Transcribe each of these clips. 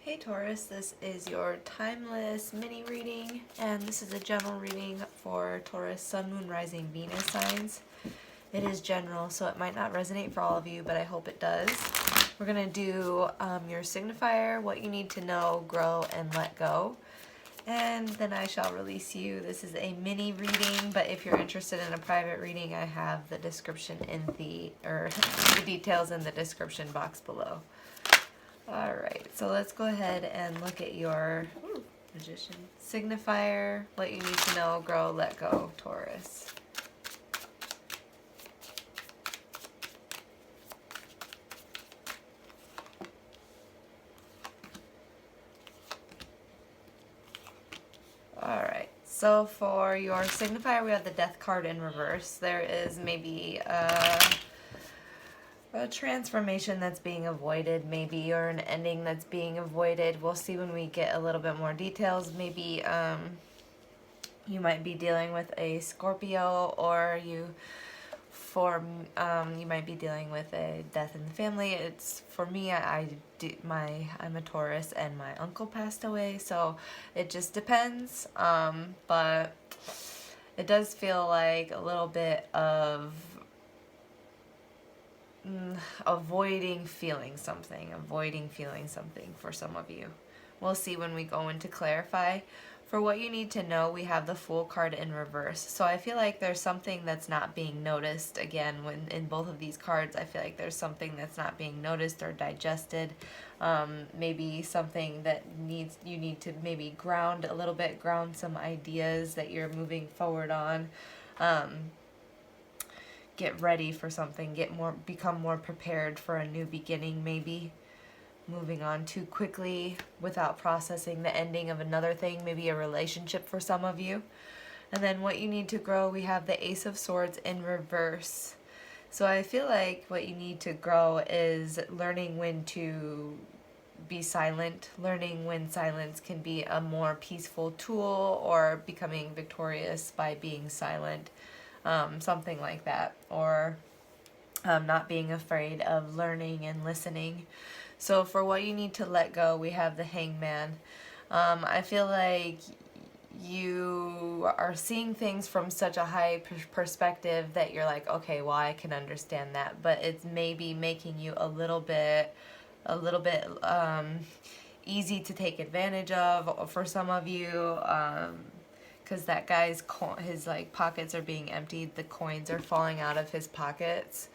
Hey Taurus, this is your timeless mini reading, and this is a general reading for Taurus, Sun, Moon, Rising, Venus signs. It is general, so it might not resonate for all of you, but I hope it does. We're going to do your signifier, what you need to know, grow, and let go. And then I shall release you. This is a mini reading, but if you're interested in a private reading, I have the description in the details in the description box below. Alright, so let's go ahead and look at your Magician signifier, what you need to know, grow, let go, Taurus. Alright, so for your signifier, we have the Death card in reverse. There is maybe a transformation that's being avoided, maybe, or an ending that's being avoided. We'll see when we get a little bit more details. Maybe you might be dealing with a Scorpio, or you might be dealing with a death in the family. It's for me. I'm a Taurus, and my uncle passed away, so it just depends. But it does feel like a little bit of avoiding feeling something for some of you. We'll see when we go in to clarify. For what you need to know, we have the Fool card in reverse. So I feel like there's something that's not being noticed. Again, when in both of these cards, I feel like there's something that's not being noticed or digested. Maybe something that you need to maybe ground a little bit, ground some ideas that you're moving forward on. Get ready for something, become more prepared for a new beginning, maybe. Moving on too quickly without processing the ending of another thing, maybe a relationship for some of you. And then what you need to grow, we have the Ace of Swords in reverse. So I feel like what you need to grow is learning when to be silent, learning when silence can be a more peaceful tool, or becoming victorious by being silent. Something like that, or not being afraid of learning and listening. So for what you need to let go, we have the Hangman. I feel like you are seeing things from such a high perspective that you're like, okay, well, I can understand that, but it's maybe making you a little bit easy to take advantage of for some of you. Because that guy's his pockets are being emptied, the coins are falling out of his pockets.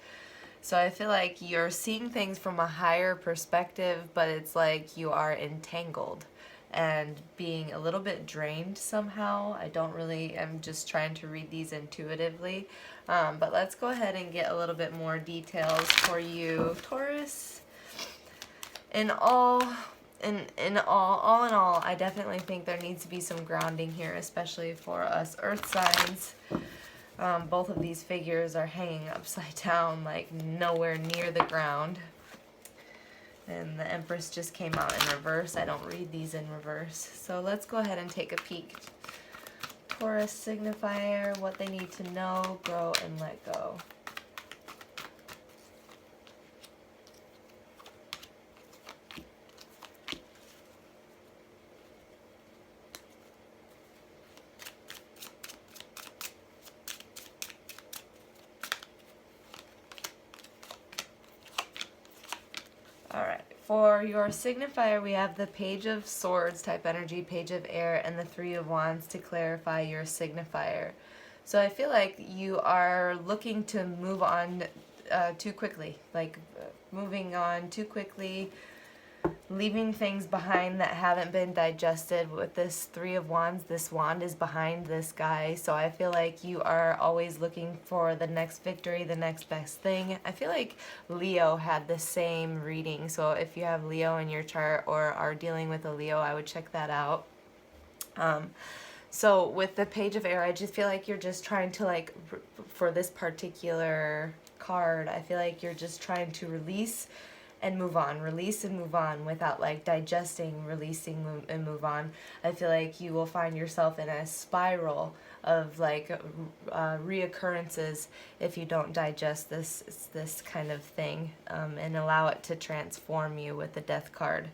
So I feel like you're seeing things from a higher perspective, but it's like you are entangled and being a little bit drained somehow. I'm just trying to read these intuitively. But let's go ahead and get a little bit more details for you, Taurus. In all, I definitely think there needs to be some grounding here, especially for us earth signs. Both of these figures are hanging upside down, like nowhere near the ground. And the Empress just came out in reverse. I don't read these in reverse. So let's go ahead and take a peek. Taurus signifier, what they need to know, grow, and let go. Alright, for your signifier, we have the Page of Swords type energy, Page of Air, and the Three of Wands to clarify your signifier. So I feel like you are looking to move on too quickly, moving on too quickly, leaving things behind that haven't been digested. With this Three of Wands, this wand is behind this guy, so I feel like you are always looking for the next victory, the next best thing. I feel like Leo had the same reading, so if you have Leo in your chart or are dealing with a Leo, I would check that out. So with the Page of Air, I just feel like you're just trying to, for this particular card, I feel like you're just trying to release and move on, release and move on without digesting, releasing and move on. I feel like you will find yourself in a spiral of reoccurrences if you don't digest this kind of thing and allow it to transform you with the Death card.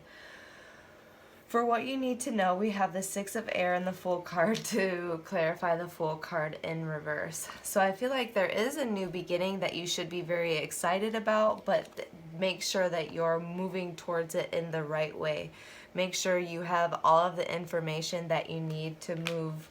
For what you need to know, we have the Six of Air and the Fool card to clarify the Fool card in reverse. So I feel like there is a new beginning that you should be very excited about, but make sure that you're moving towards it in the right way. Make sure you have all of the information that you need to move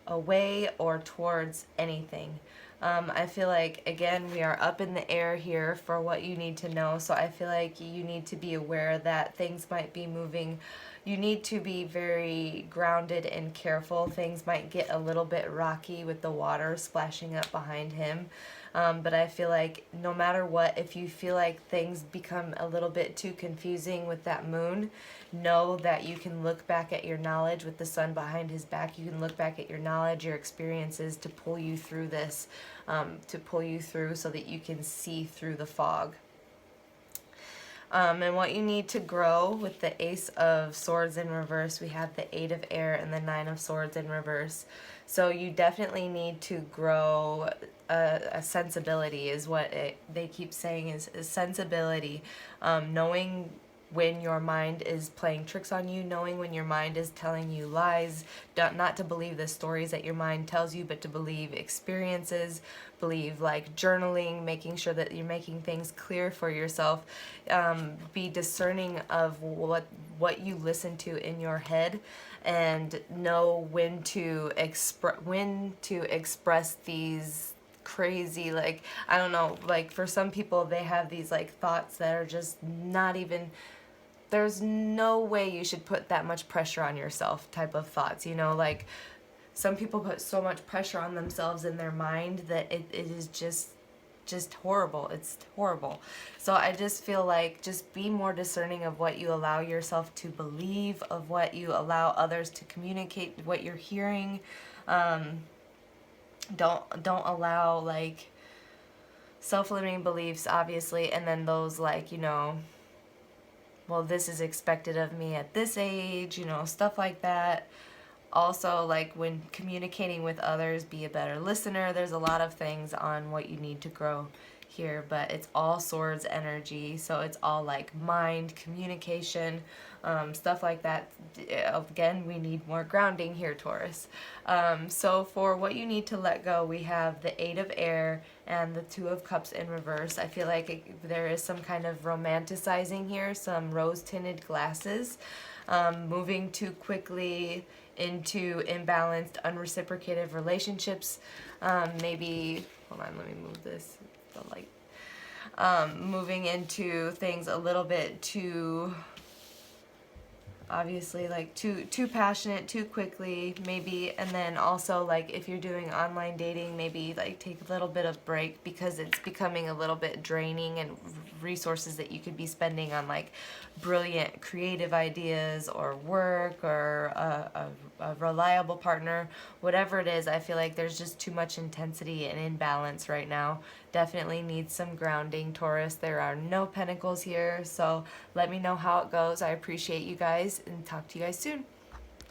away or towards anything. I feel like, again, we are up in the air here for what you need to know. So I feel like you need to be aware that things might be moving. You need to be very grounded and careful. Things might get a little bit rocky with the water splashing up behind him. But I feel like no matter what, if you feel like things become a little bit too confusing with that moon, know that you can look back at your knowledge with the sun behind his back. You can look back at your knowledge, your experiences to pull you through this, to pull you through so that you can see through the fog. And what you need to grow with the Ace of Swords in reverse, we have the Eight of Air and the Nine of Swords in reverse. So you definitely need to grow a sensibility is what they keep saying is sensibility. Knowing when your mind is playing tricks on you, knowing when your mind is telling you lies, not to believe the stories that your mind tells you, but to believe experiences, believe like journaling, making sure that you're making things clear for yourself. Be discerning of what you listen to in your head, and know when to express these crazy, like, I don't know, like for some people they have these like thoughts that are just not even, there's no way you should put that much pressure on yourself type of thoughts, you know, like some people put so much pressure on themselves in their mind that it is just horrible. It's horrible. So I just feel like just be more discerning of what you allow yourself to believe, of what you allow others to communicate, what you're hearing. Don't allow like self-limiting beliefs, obviously, and then those like, you know, well, this is expected of me at this age, you know, stuff like that. Also, like when communicating with others, be a better listener. There's a lot of things on what you need to grow here, but it's all swords energy, so it's all like mind, communication, stuff like that. Again, we need more grounding here, Taurus. So for what you need to let go, we have the Eight of Air and the Two of Cups in reverse. I feel like there is some kind of romanticizing here, some rose-tinted glasses, moving too quickly into imbalanced, unreciprocated relationships. Maybe, hold on, let me move this, the light. Moving into things a little bit too, obviously, like too passionate, too quickly, maybe. And then also, like, if you're doing online dating, maybe like take a little bit of break because it's becoming a little bit draining, and resources that you could be spending on like brilliant creative ideas or work or a reliable partner, whatever it is. I feel like there's just too much intensity and imbalance right now. Definitely needs some grounding, Taurus. There are no pentacles here, so let me know how it goes. I appreciate you guys, and talk to you guys soon.